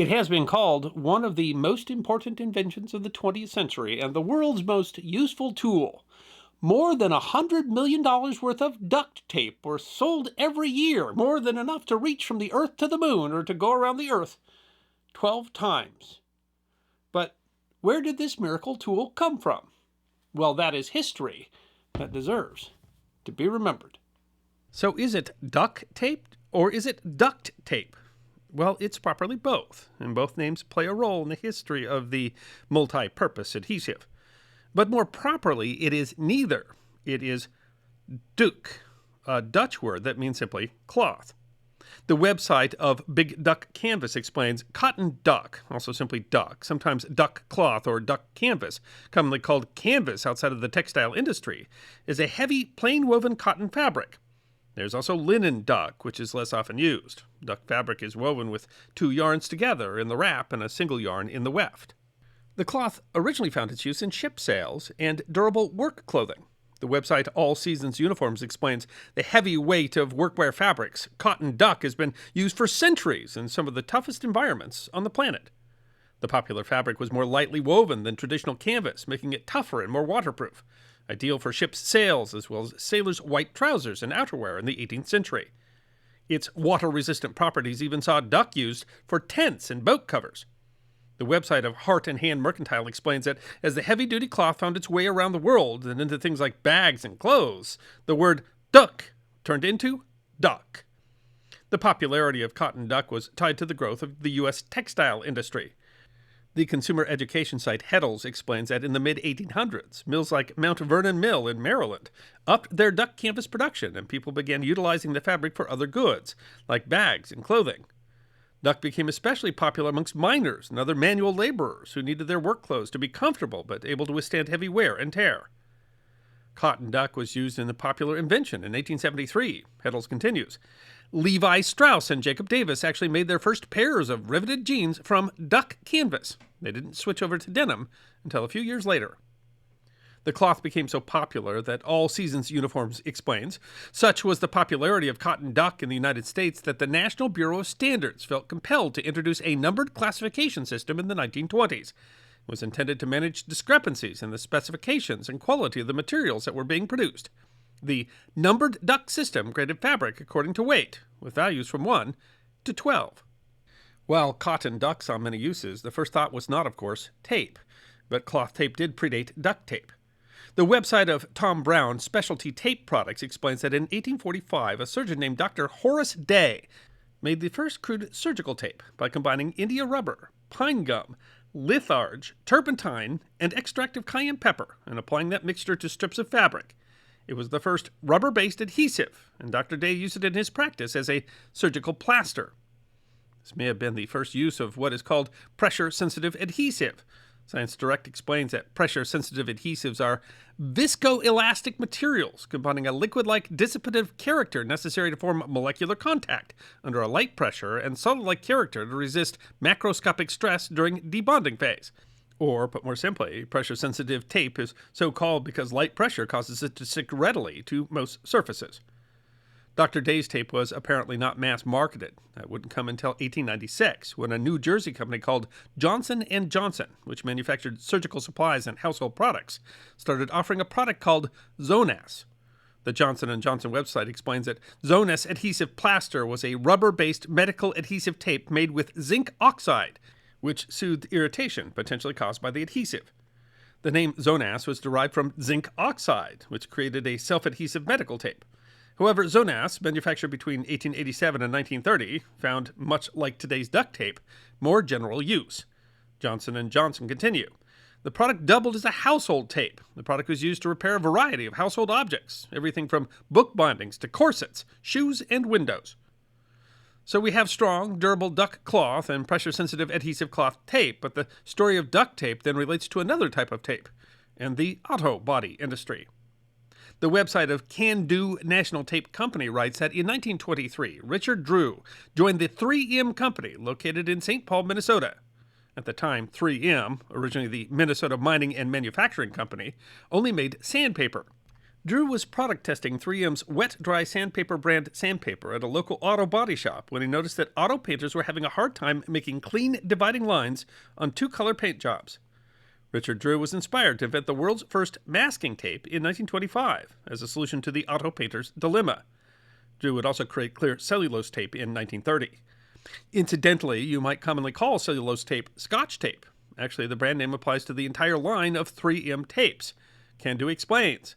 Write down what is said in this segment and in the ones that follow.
It has been called one of the most important inventions of the 20th century and the world's most useful tool. More than $100 million worth of duct tape were sold every year, more than enough to reach from the Earth to the moon or to go around the Earth 12 times. But where did this miracle tool come from? Well, that is history that deserves to be remembered. So is it duct tape or is it duct tape? Well, it's properly both, and both names play a role in the history of the multi-purpose adhesive. But more properly, it is neither. It is doek, a Dutch word that means simply cloth. The website of Big Duck Canvas explains cotton duck, also simply duck, sometimes duck cloth or duck canvas, commonly called canvas outside of the textile industry, is a heavy, plain woven cotton fabric. There's also linen duck, which is less often used. Duck fabric is woven with two yarns together in the wrap and a single yarn in the weft. The cloth originally found its use in ship sails and durable work clothing. The website All Seasons Uniforms explains the heavy weight of workwear fabrics. Cotton duck has been used for centuries in some of the toughest environments on the planet. The popular fabric was more lightly woven than traditional canvas, making it tougher and more waterproof, ideal for ship's sails as well as sailors' white trousers and outerwear in the 18th century. Its water-resistant properties even saw duck used for tents and boat covers. The website of Heart and Hand Mercantile explains that as the heavy-duty cloth found its way around the world and into things like bags and clothes, the word duck turned into duck. The popularity of cotton duck was tied to the growth of the U.S. textile industry. The consumer education site Heddles explains that in the mid-1800s, mills like Mount Vernon Mill in Maryland upped their duck canvas production and people began utilizing the fabric for other goods, like bags and clothing. Duck became especially popular amongst miners and other manual laborers who needed their work clothes to be comfortable but able to withstand heavy wear and tear. Cotton duck was used in the popular invention in 1873. Heddles continues. Levi Strauss and Jacob Davis actually made their first pairs of riveted jeans from duck canvas. They didn't switch over to denim until a few years later. The cloth became so popular that All Seasons Uniforms explains, such was the popularity of cotton duck in the United States that the National Bureau of Standards felt compelled to introduce a numbered classification system in the 1920s. It was intended to manage discrepancies in the specifications and quality of the materials that were being produced. The numbered duck system graded fabric according to weight, with values from 1 to 12. While cotton duck saw many uses, the first thought was not, of course, tape, but cloth tape did predate duct tape. The website of Tom Brown Specialty Tape Products explains that in 1845, a surgeon named Dr. Horace Day made the first crude surgical tape by combining India rubber, pine gum, litharge, turpentine, and extract of cayenne pepper, and applying that mixture to strips of fabric. It was the first rubber-based adhesive, and Dr. Day used it in his practice as a surgical plaster. This may have been the first use of what is called pressure-sensitive adhesive. Science Direct explains that pressure-sensitive adhesives are viscoelastic materials combining a liquid-like dissipative character necessary to form molecular contact under a light pressure and solid-like character to resist macroscopic stress during debonding phase. Or, put more simply, pressure-sensitive tape is so called because light pressure causes it to stick readily to most surfaces. Dr. Day's tape was apparently not mass-marketed. That wouldn't come until 1896, when a New Jersey company called Johnson & Johnson, which manufactured surgical supplies and household products, started offering a product called Zonas. The Johnson & Johnson website explains that Zonas adhesive plaster was a rubber-based medical adhesive tape made with zinc oxide, which soothed irritation potentially caused by the adhesive. The name Zonas was derived from zinc oxide, which created a self-adhesive medical tape. However, Zonas, manufactured between 1887 and 1930, found, much like today's duct tape, more general use. Johnson & Johnson continue. The product doubled as a household tape. The product was used to repair a variety of household objects, everything from book bindings to corsets, shoes, and windows. So we have strong, durable duck cloth and pressure-sensitive adhesive cloth tape, but the story of duct tape then relates to another type of tape, and the auto body industry. The website of Can Do National Tape Company writes that in 1923, Richard Drew joined the 3M Company located in St. Paul, Minnesota. At the time, 3M, originally the Minnesota Mining and Manufacturing Company, only made sandpaper. Drew was product testing 3M's wet dry sandpaper brand sandpaper at a local auto body shop when he noticed that auto painters were having a hard time making clean dividing lines on two-color paint jobs. Richard Drew was inspired to invent the world's first masking tape in 1925 as a solution to the auto painter's dilemma. Drew would also create clear cellulose tape in 1930. Incidentally, you might commonly call cellulose tape Scotch tape. Actually, the brand name applies to the entire line of 3M tapes. Can-Do explains.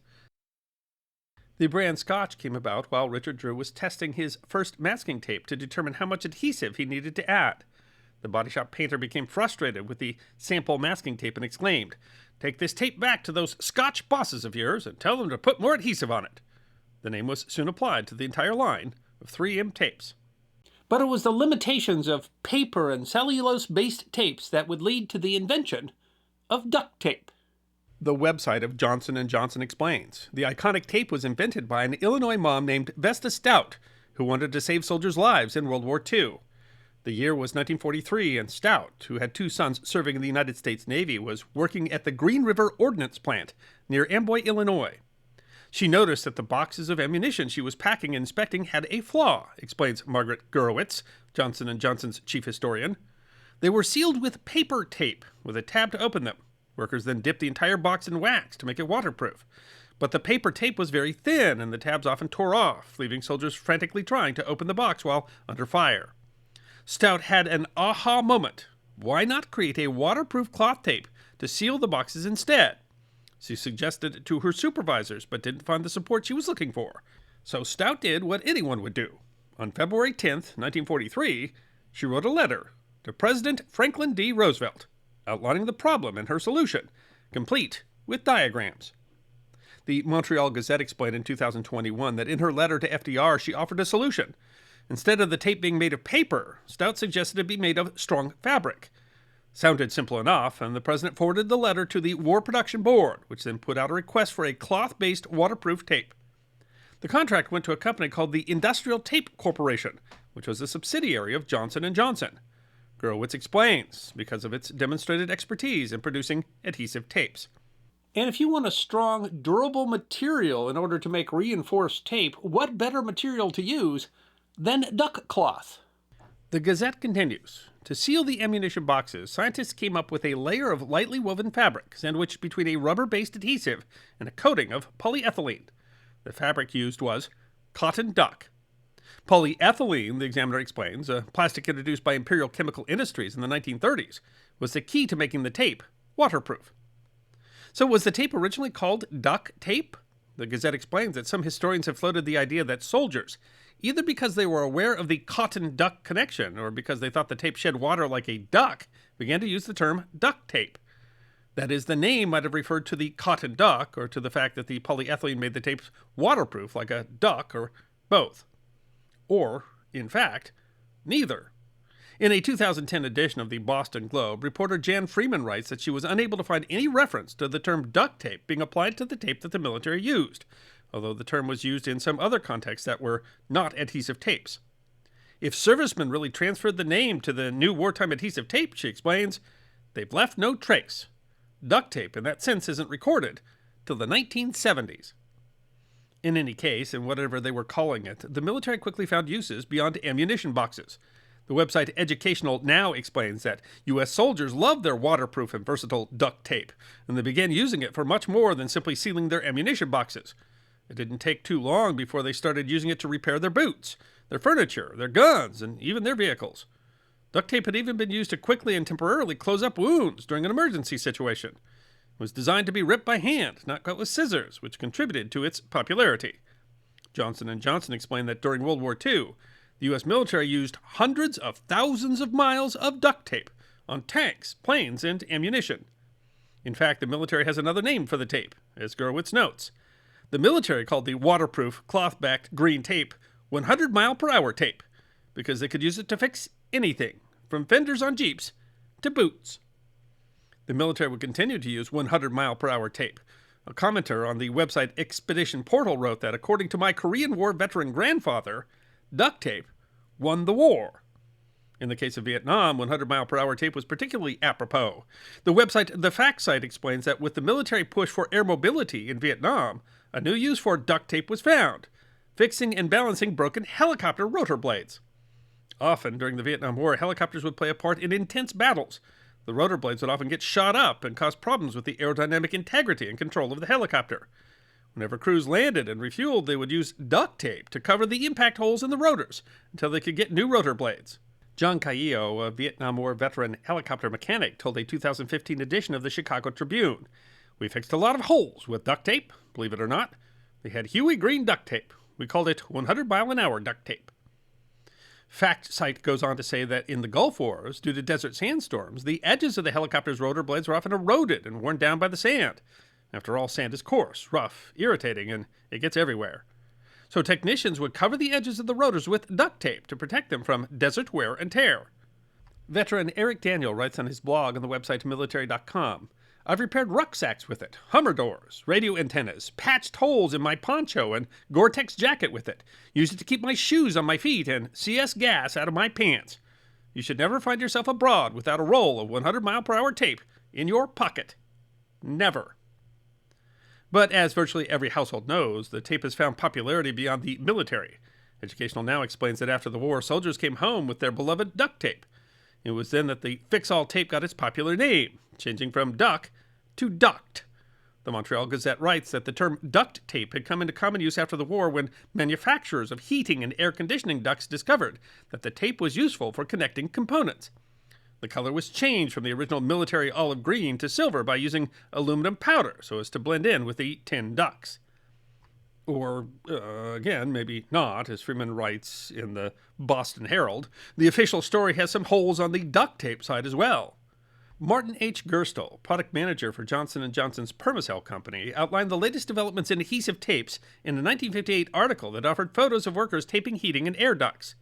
The brand Scotch came about while Richard Drew was testing his first masking tape to determine how much adhesive he needed to add. The body shop painter became frustrated with the sample masking tape and exclaimed, "Take this tape back to those Scotch bosses of yours and tell them to put more adhesive on it." The name was soon applied to the entire line of 3M tapes. But it was the limitations of paper and cellulose-based tapes that would lead to the invention of duct tape. The website of Johnson & Johnson explains, the iconic tape was invented by an Illinois mom named Vesta Stout, who wanted to save soldiers' lives in World War II. The year was 1943, and Stout, who had two sons serving in the United States Navy, was working at the Green River Ordnance Plant near Amboy, Illinois. She noticed that the boxes of ammunition she was packing and inspecting had a flaw, explains Margaret Gurewitz, Johnson & Johnson's chief historian. They were sealed with paper tape, with a tab to open them. Workers then dipped the entire box in wax to make it waterproof. But the paper tape was very thin, and the tabs often tore off, leaving soldiers frantically trying to open the box while under fire. Stout had an aha moment. Why not create a waterproof cloth tape to seal the boxes instead? She suggested it to her supervisors, but didn't find the support she was looking for. So Stout did what anyone would do. On February 10th, 1943, she wrote a letter to President Franklin D. Roosevelt, outlining the problem and her solution, complete with diagrams. The Montreal Gazette explained in 2021 that in her letter to FDR, she offered a solution. Instead of the tape being made of paper, Stout suggested it be made of strong fabric. Sounded simple enough, and the president forwarded the letter to the War Production Board, which then put out a request for a cloth-based waterproof tape. The contract went to a company called the Industrial Tape Corporation, which was a subsidiary of Johnson & Johnson. Gurewitz explains, because of its demonstrated expertise in producing adhesive tapes. And if you want a strong, durable material in order to make reinforced tape, what better material to use than duck cloth? The Gazette continues. To seal the ammunition boxes, scientists came up with a layer of lightly woven fabric sandwiched between a rubber-based adhesive and a coating of polyethylene. The fabric used was cotton duck. Polyethylene, the Examiner explains, a plastic introduced by Imperial Chemical Industries in the 1930s, was the key to making the tape waterproof. So was the tape originally called duct tape? The Gazette explains that some historians have floated the idea that soldiers, either because they were aware of the cotton-duck connection or because they thought the tape shed water like a duck, began to use the term duct tape. That is, the name might have referred to the cotton duck or to the fact that the polyethylene made the tapes waterproof like a duck, or both. Or, in fact, neither. In a 2010 edition of the Boston Globe, reporter Jan Freeman writes that she was unable to find any reference to the term duct tape being applied to the tape that the military used, although the term was used in some other contexts that were not adhesive tapes. If servicemen really transferred the name to the new wartime adhesive tape, she explains, they've left no trace. Duct tape, in that sense, isn't recorded till the 1970s. In any case, and whatever they were calling it, the military quickly found uses beyond ammunition boxes. The website Educational Now explains that U.S. soldiers loved their waterproof and versatile duct tape, and they began using it for much more than simply sealing their ammunition boxes. It didn't take too long before they started using it to repair their boots, their furniture, their guns, and even their vehicles. Duct tape had even been used to quickly and temporarily close up wounds during an emergency situation. It was designed to be ripped by hand, not cut with scissors, which contributed to its popularity. Johnson & Johnson explained that during World War II, the U.S. military used hundreds of thousands of miles of duct tape on tanks, planes, and ammunition. In fact, the military has another name for the tape, as Gurewitz notes. The military called the waterproof, cloth-backed green tape 100-mile-per-hour tape, because they could use it to fix anything, from fenders on Jeeps to boots. The military would continue to use 100-mile-per-hour tape. A commenter on the website Expedition Portal wrote that, according to my Korean War veteran grandfather, duct tape won the war. In the case of Vietnam, 100-mile-per-hour tape was particularly apropos. The website The Fact Site explains that with the military push for air mobility in Vietnam, a new use for duct tape was found: fixing and balancing broken helicopter rotor blades. Often during the Vietnam War, helicopters would play a part in intense battles. The rotor blades would often get shot up and cause problems with the aerodynamic integrity and control of the helicopter. Whenever crews landed and refueled, they would use duct tape to cover the impact holes in the rotors until they could get new rotor blades. John Caillo, a Vietnam War veteran helicopter mechanic, told a 2015 edition of the Chicago Tribune, "We fixed a lot of holes with duct tape, believe it or not. They had Huey green duct tape. We called it 100-mile-an-hour duct tape." Fact Site goes on to say that in the Gulf Wars, due to desert sandstorms, the edges of the helicopter's rotor blades were often eroded and worn down by the sand. After all, sand is coarse, rough, irritating, and it gets everywhere. So technicians would cover the edges of the rotors with duct tape to protect them from desert wear and tear. Veteran Eric Daniel writes on his blog on the website military.com, "I've repaired rucksacks with it, Hummer doors, radio antennas, patched holes in my poncho and Gore-Tex jacket with it, used it to keep my shoes on my feet and CS gas out of my pants. You should never find yourself abroad without a roll of 100-mile-per-hour tape in your pocket. Never." But as virtually every household knows, the tape has found popularity beyond the military. Educational Now explains that after the war, soldiers came home with their beloved duct tape. It was then that the fix-all tape got its popular name, changing from duck to duct. The Montreal Gazette writes that the term duct tape had come into common use after the war when manufacturers of heating and air conditioning ducts discovered that the tape was useful for connecting components. The color was changed from the original military olive green to silver by using aluminum powder so as to blend in with the tin ducts. Or, again, maybe not, as Freeman writes in the Boston Herald. The official story has some holes on the duct tape side as well. Martin H. Gerstle, product manager for Johnson & Johnson's Permacell company, outlined the latest developments in adhesive tapes in a 1958 article that offered photos of workers taping heating and air ducts.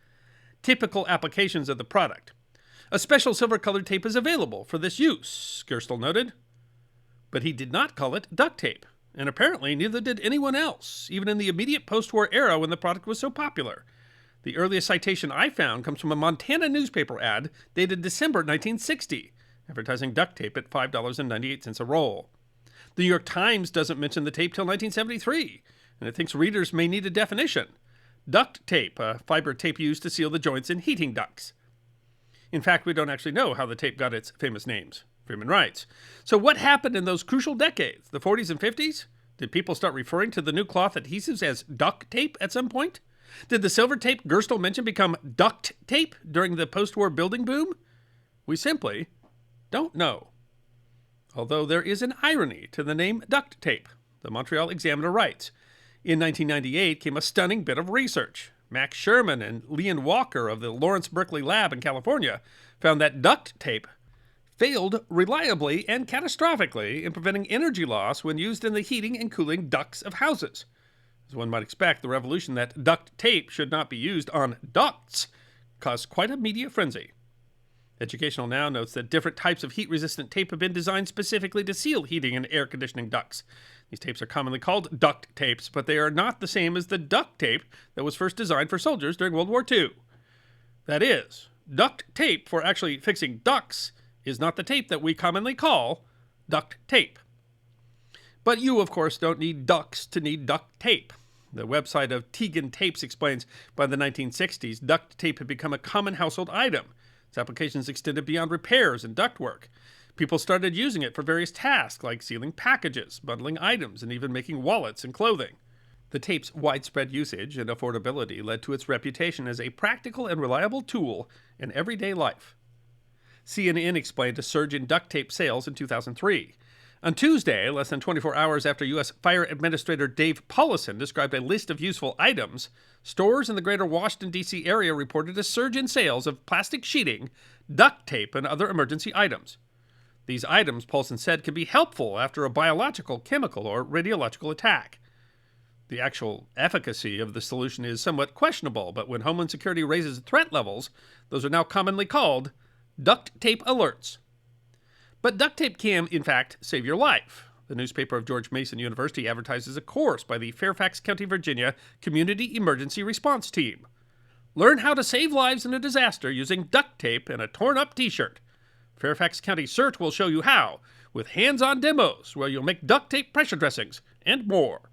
Typical applications of the product. "A special silver-colored tape is available for this use," Gerstle noted. But he did not call it duct tape, and apparently neither did anyone else, even in the immediate post-war era when the product was so popular. The earliest citation I found comes from a Montana newspaper ad dated December 1960, advertising duct tape at $5.98 a roll. The New York Times doesn't mention the tape till 1973, and it thinks readers may need a definition. Duct tape, a fiber tape used to seal the joints in heating ducts. In fact, we don't actually know how the tape got its famous names. Freeman writes, "So what happened in those crucial decades, the 40s and 50s? Did people start referring to the new cloth adhesives as duct tape at some point? Did the silver tape Gerstle mentioned become duct tape during the post-war building boom? We simply don't know." Although there is an irony to the name duct tape. The Montreal Examiner writes, "In 1998 came a stunning bit of research. Max Sherman and Leon Walker of the Lawrence Berkeley Lab in California found that duct tape failed reliably and catastrophically in preventing energy loss when used in the heating and cooling ducts of houses. As one might expect, the revolution that duct tape should not be used on ducts caused quite a media frenzy." Educational Now notes that different types of heat-resistant tape have been designed specifically to seal heating and air conditioning ducts. These tapes are commonly called duct tapes, but they are not the same as the duct tape that was first designed for soldiers during World War II. That is, duct tape for actually fixing ducts is not the tape that we commonly call duct tape. But you, of course, don't need ducts to need duct tape. The website of Teagan Tapes explains by the 1960s, duct tape had become a common household item. Its applications extended beyond repairs and ductwork. People started using it for various tasks like sealing packages, bundling items, and even making wallets and clothing. The tape's widespread usage and affordability led to its reputation as a practical and reliable tool in everyday life. CNN explained a surge in duct tape sales in 2003. On Tuesday, less than 24 hours after U.S. Fire Administrator Dave Paulison described a list of useful items, stores in the greater Washington, D.C. area reported a surge in sales of plastic sheeting, duct tape, and other emergency items. These items, Paulson said, can be helpful after a biological, chemical, or radiological attack. The actual efficacy of the solution is somewhat questionable, but when Homeland Security raises threat levels, those are now commonly called duct tape alerts. But duct tape can, in fact, save your life. The newspaper of George Mason University advertises a course by the Fairfax County, Virginia Community Emergency Response Team. Learn how to save lives in a disaster using duct tape and a torn-up t-shirt. Fairfax County CERT will show you how, with hands-on demos where you'll make duct tape pressure dressings and more.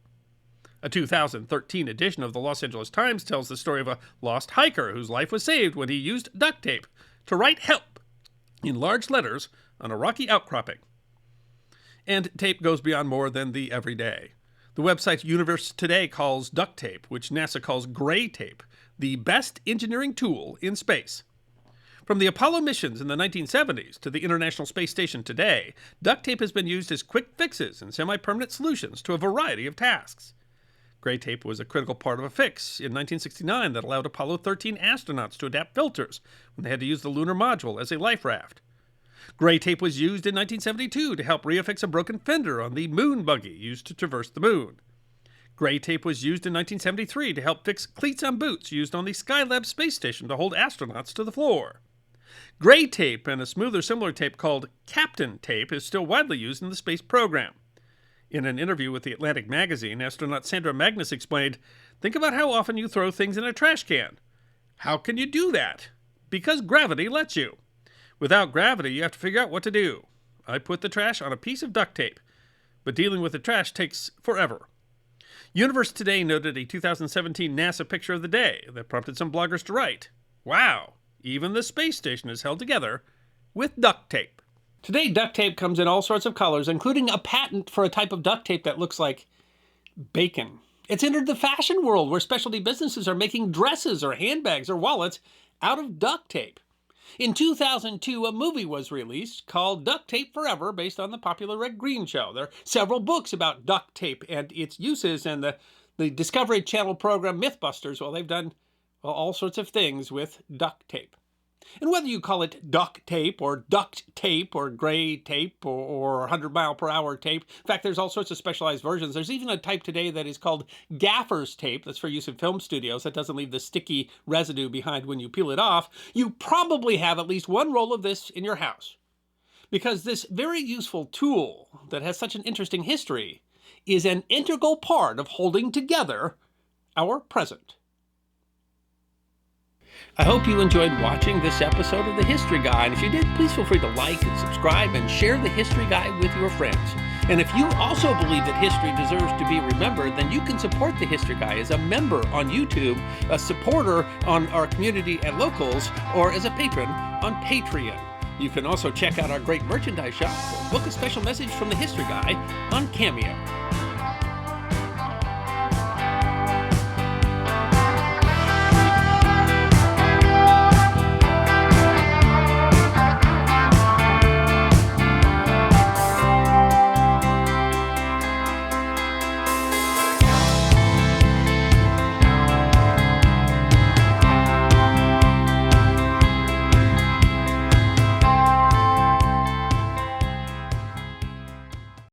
A 2013 edition of the Los Angeles Times tells the story of a lost hiker whose life was saved when he used duct tape to write help in large letters on a rocky outcropping. And tape goes beyond more than the everyday. The website Universe Today calls duct tape, which NASA calls gray tape, the best engineering tool in space. From the Apollo missions in the 1970s to the International Space Station today, duct tape has been used as quick fixes and semi-permanent solutions to a variety of tasks. Gray tape was a critical part of a fix in 1969 that allowed Apollo 13 astronauts to adapt filters when they had to use the lunar module as a life raft. Gray tape was used in 1972 to help reaffix a broken fender on the moon buggy used to traverse the moon. Gray tape was used in 1973 to help fix cleats on boots used on the Skylab space station to hold astronauts to the floor. Gray tape and a smoother similar tape called Captain tape is still widely used in the space program. In an interview with the Atlantic magazine, astronaut Sandra Magnus explained, "Think about how often you throw things in a trash can. How can you do that? Because gravity lets you. Without gravity, you have to figure out what to do. I put the trash on a piece of duct tape, but dealing with the trash takes forever." Universe Today noted a 2017 NASA picture of the day that prompted some bloggers to write, "Wow, even the space station is held together with duct tape." Today, duct tape comes in all sorts of colors, including a patent for a type of duct tape that looks like bacon. It's entered the fashion world where specialty businesses are making dresses or handbags or wallets out of duct tape. In 2002, a movie was released called Duct Tape Forever, based on the popular Red Green show. There are several books about duct tape and its uses, and the Discovery Channel program Mythbusters, well, they've done all sorts of things with duct tape. And whether you call it duct tape or gray tape or 100-mile-per-hour tape, in fact, there's all sorts of specialized versions. There's even a type today that is called gaffer's tape that's for use in film studios that doesn't leave the sticky residue behind when you peel it off. You probably have at least one roll of this in your house, because this very useful tool that has such an interesting history is an integral part of holding together our present. I hope you enjoyed watching this episode of The History Guy, and if you did, please feel free to like and subscribe and share The History Guy with your friends. And if you also believe that history deserves to be remembered, then you can support The History Guy as a member on YouTube, a supporter on our community at Locals, or as a patron on Patreon. You can also check out our great merchandise shop or book a special message from The History Guy on Cameo.